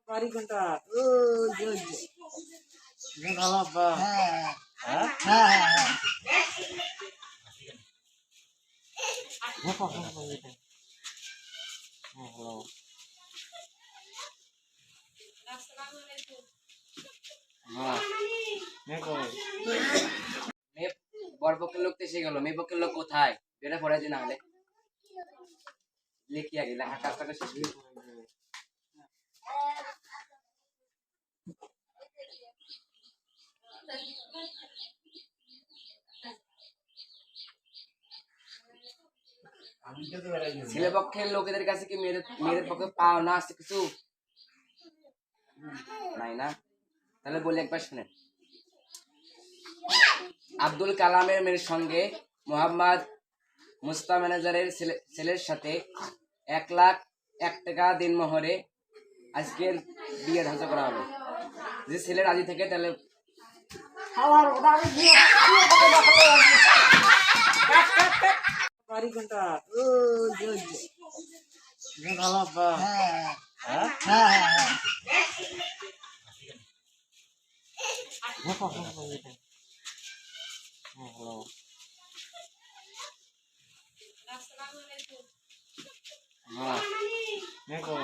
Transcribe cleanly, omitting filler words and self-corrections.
পারি কোনটা ও জোজ ভালো বা হ্যাঁ হ্যাঁ হ্যাঁ হ্যাঁ দেখো দেখো এটা ভালো হ্যাঁ দেখো মেয়ে বর পক্ষের লোক তো এসে গেল, মেয়ে পক্ষের লোক কোথায়? এটা পড়াই দিন নাহলে লিখি আগে লেখা কাজটাকে শেষ করি। ছেলে পক্ষের লোকেদের কাছে কি মেয়েদের মেয়েদের পক্ষে পাও না আছে কিছু নাই না? তাহলে বলি একবার শুনেন। আব্দুল কালামের মেয়ের সঙ্গে মোহাম্মদ মুস্তা ম্যানেজারের ছেলের সাথে 1,01,000 দিনমোহরে আজকের বিয়ে ধার্য করা হবে। যদি ছেলে রাজি থাকে তাহলে পারি কোনটা ও জোজ ভালো বা হ্যাঁ হ্যাঁ হ্যাঁ হ্যাঁ দেখো দেখো এটা ভালো হ্যাঁ দেখো